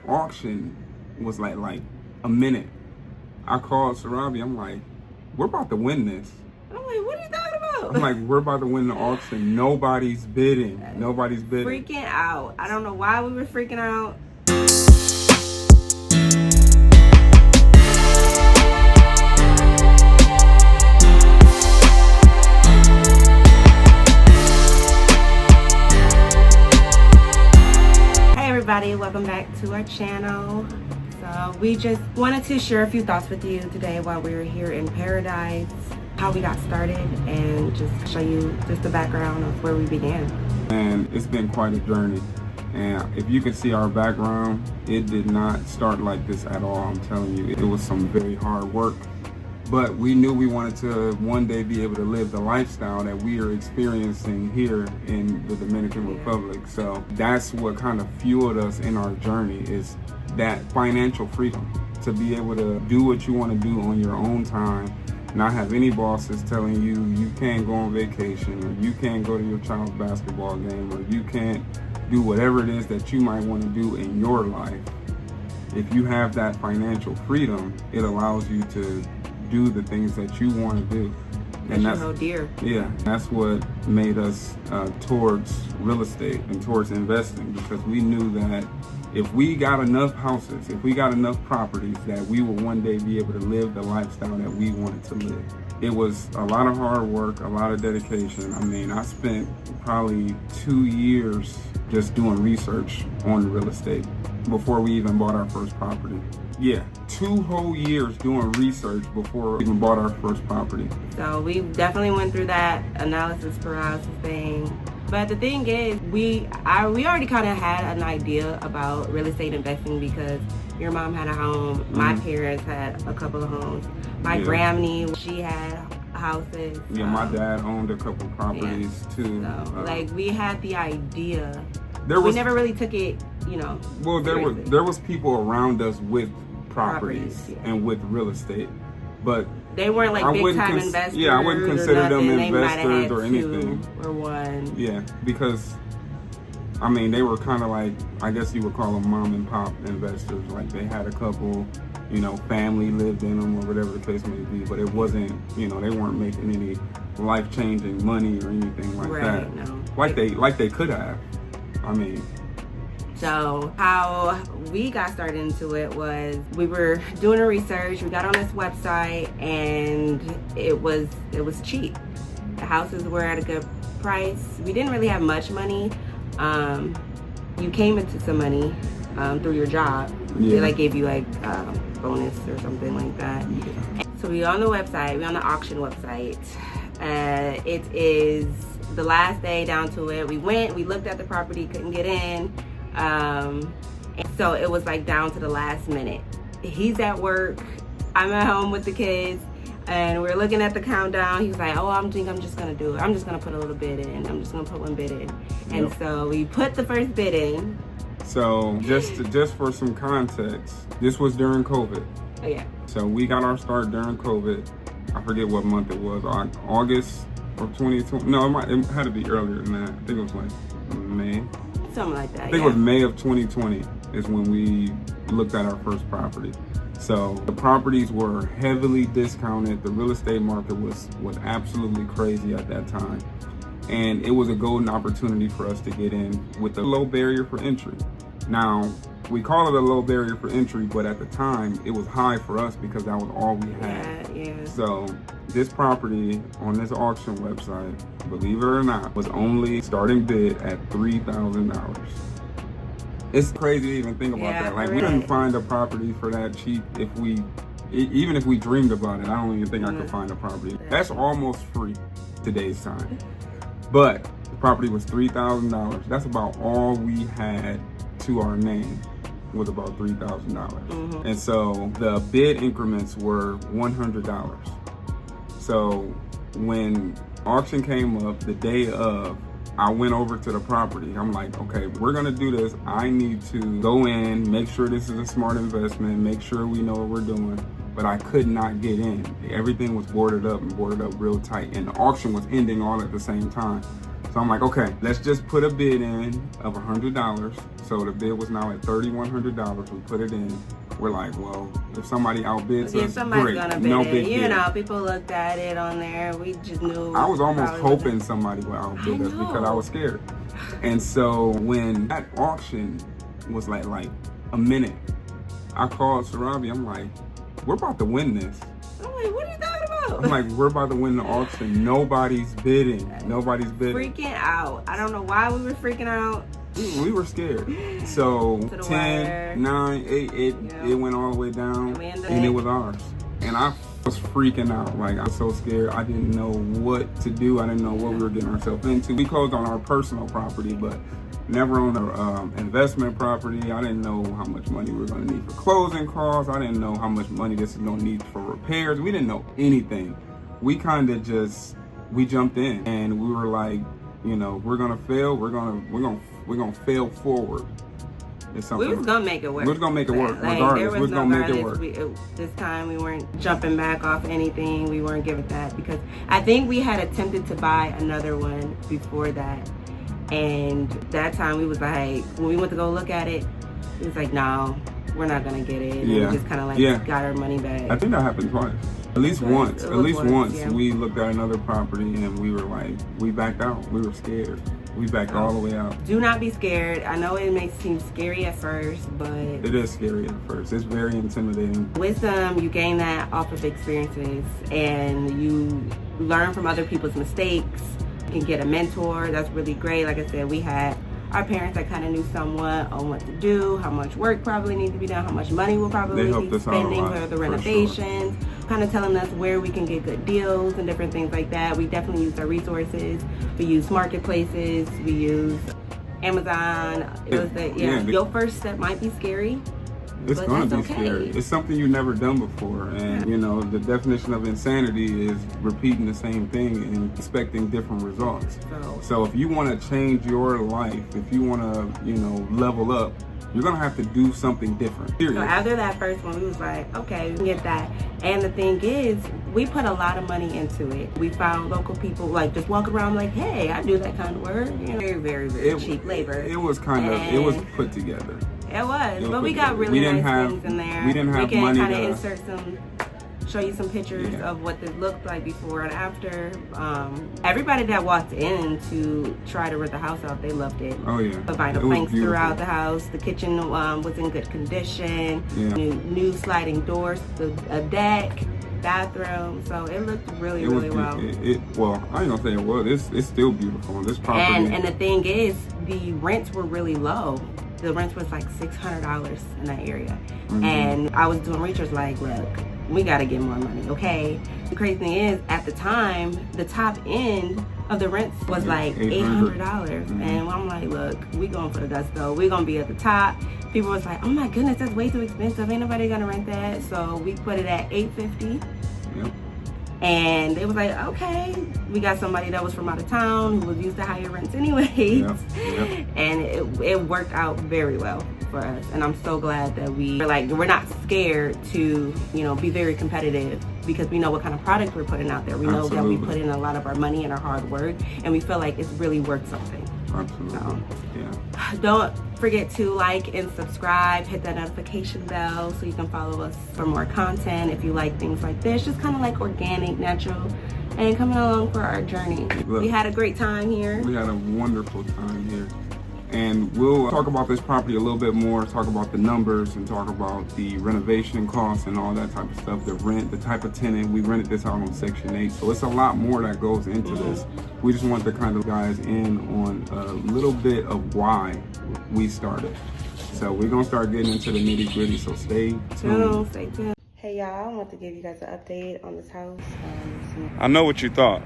auction was like a minute. I called Sarabi. I'm like, we're about to win this. I'm like, what are you talking about? I'm like, we're about to win the auction. Nobody's bidding. Nobody's bidding. Freaking out. I don't know why we were freaking out. Hey everybody, welcome back to our channel. So we just wanted to share a few thoughts with you today while we were here in Paradise, how we got started, and just show you just the background of where we began. And it's been quite a journey. And if you can see our background, it did not start like this at all. I'm telling you, it was some very hard work. But we knew we wanted to one day be able to live the lifestyle that we are experiencing here in the Dominican Republic. So that's what kind of fueled us in our journey, is that financial freedom to be able to do what you want to do on your own time, not have any bosses telling you you can't go on vacation, or you can't go to your child's basketball game, or you can't do whatever it is that you might want to do in your life. If you have that financial freedom, it allows you to do the things that you want to do. And that's dear. Yeah, that's what made us towards real estate and towards investing, because we knew that if we got enough houses, if we got enough properties, that we will one day be able to live the lifestyle that we wanted to live. It was a lot of hard work, a lot of dedication. I mean, I spent probably 2 years just doing research on real estate before we even bought our first property. Yeah, 2 whole years doing research before we even bought our first property. So we definitely went through that analysis paralysis thing. But the thing is, we already kind of had an idea about real estate investing, because your mom had a home, my parents had a couple of homes, my granny, she had houses. Yeah, my dad owned a couple properties too. So, like, we had the idea. We never really took it, you know. Well, there was people around us with properties yeah, and with real estate, but they weren't like big time investors. Yeah, I wouldn't consider them investors or anything. anything. Or one. Yeah, because I mean, they were kind of like, I guess you would call them mom and pop investors. Like, they had a couple, you know, family lived in them or whatever the case may be, but it wasn't, you know, they weren't making any life-changing money or anything like that. No. Like they could have. I mean. So how we got started into it was, we were doing a research, we got on this website, and it was cheap. The houses were at a good price. We didn't really have much money. You came into some money through your job. Yeah. They like gave you like bonus or something like that. Yeah. So we on the website, we on the auction website. It is the last day down to it. We went, we looked at the property, couldn't get in. So it was like down to the last minute. He's at work, I'm at home with the kids, and we're looking at the countdown. He was like, oh, I think I'm just gonna do it. I'm just gonna put a little bid in. I'm just gonna put one bid in. And so we put the first bid in. So just for some context, this was during COVID. Oh yeah. So we got our start during COVID. I forget what month it was, August of 2020. No, it had to be earlier than that. I think it was like May. Something like that. I think it was May of 2020 is when we looked at our first property. So the properties were heavily discounted. The real estate market was absolutely crazy at that time. And it was a golden opportunity for us to get in with a low barrier for entry. Now, we call it a low barrier for entry, but at the time it was high for us because that was all we had. Yeah. So this property on this auction website, believe it or not, was only starting bid at $3,000. It's crazy to even think about that. Like, we couldn't find a property for that cheap even if we dreamed about it. I don't even think I could find a property. That's almost free today's time. But the property was $3,000. That's about all we had to our name, was about $3,000. And so the bid increments were $100. So when auction came up the day of, I went over to the property. I'm like, okay, we're gonna do this. I need to go in, make sure this is a smart investment, make sure we know what we're doing. But I could not get in. Everything was boarded up and boarded up real tight. And the auction was ending all at the same time. So I'm like, okay, let's just put a bid in of $100. So the bid was now at $3,100. We put it in. We're like, well, if somebody outbids us, somebody's great. Gonna bid No it. big deal. You know, people looked at it on there. We just knew. I was almost hoping somebody would outbid us because I was scared. And so when that auction was like a minute, I called Sarabi. I'm like, we're about to win this. I'm like, what are you talking about? I'm like, we're about to win the auction. Nobody's bidding. Nobody's bidding. Freaking out. I don't know why we were freaking out. We were scared. So 10, 9, 8, it went all the way down, and it was ours. And I was freaking out. Like, I was so scared. I didn't know what to do. I didn't know what we were getting ourselves into. We closed on our personal property, but never on the investment property. I didn't know how much money we were going to need for closing costs. I didn't know how much money this is going to need for repairs. We didn't know anything. We kind of just, we jumped in, and we were like, you know, we're going to fail. We're going to fail forward. We was gonna make it work. We was gonna make it work, like, regardless. We was gonna make it work. This time we weren't jumping back off anything. We weren't giving that because I think we had attempted to buy another one before that, and that time we was like, when we went to go look at it, it was like, no, we're not gonna get it. And we just kind of like got our money back. I think that happened twice. At least once. We looked at another property and we were like, we backed out. We were scared. We backed all the way out. Do not be scared. I know it may seem scary at first, but it is scary at first. It's very intimidating. Wisdom, you gain that off of experiences, and you learn from other people's mistakes. You can get a mentor. That's really great. Like I said, we had our parents that kind of knew somewhat on what to do, how much work probably needs to be done, how much money we'll probably be spending for the renovations, kind of telling us where we can get good deals and different things like that. We definitely used our resources. We used marketplaces. We used Amazon. It was your first step might be scary. It's gonna be scary. It's something you've never done before, and you know the definition of insanity is repeating the same thing and expecting different results. So if you want to change your life, if you want to, you know, level up, you're gonna have to do something different. Period. So after that first one, we was like, okay, we can get that. And the thing is, we put a lot of money into it. We found local people, like just walking around like, hey, I do that kind of work. You know, very cheap labor. It was it was put together. It was, but we got really nice things in there. We didn't have money. We can kind of show you some pictures of what this looked like before and after. Everybody that walked in to try to rent the house out, they loved it. Oh yeah. The vinyl planks throughout the house. The kitchen was in good condition. Yeah. New sliding doors, a deck, bathroom. So it looked really well. Well, I ain't gonna say it was. It's still beautiful. This property. And the thing is, the rents were really low. The rent was like $600 in that area. Mm-hmm. And I was doing research like, look, we gotta get more money, okay? The crazy thing is, at the time, the top end of the rents was like $800. Mm-hmm. And I'm like, look, we going for the gusto. We're gonna be at the top. People was like, oh my goodness, that's way too expensive. Ain't nobody gonna rent that. So we put it at $850. Yep. And it was like, okay, we got somebody that was from out of town who was used to higher rents anyways. Yep. And it worked out very well for us. And I'm so glad that we're not scared to, you know, be very competitive because we know what kind of product we're putting out there. We know that we put in a lot of our money and our hard work, and we feel like it's really worth something. Absolutely. So, yeah. Don't forget to like and subscribe, hit that notification bell so you can follow us for more content if you like things like this, just kind of like organic, natural, and coming along for our journey. Look, we had a great time here. We had a wonderful time here. And we'll talk about this property a little bit more, talk about the numbers and talk about the renovation costs and all that type of stuff, the rent, the type of tenant. We rented this out on Section 8, so it's a lot more that goes into this. We just want to kind of guys in on a little bit of why we started. So we're going to start getting into the nitty gritty, so stay tuned. Stay tuned. Hey y'all, I want to give you guys an update on this house. I know what you thought.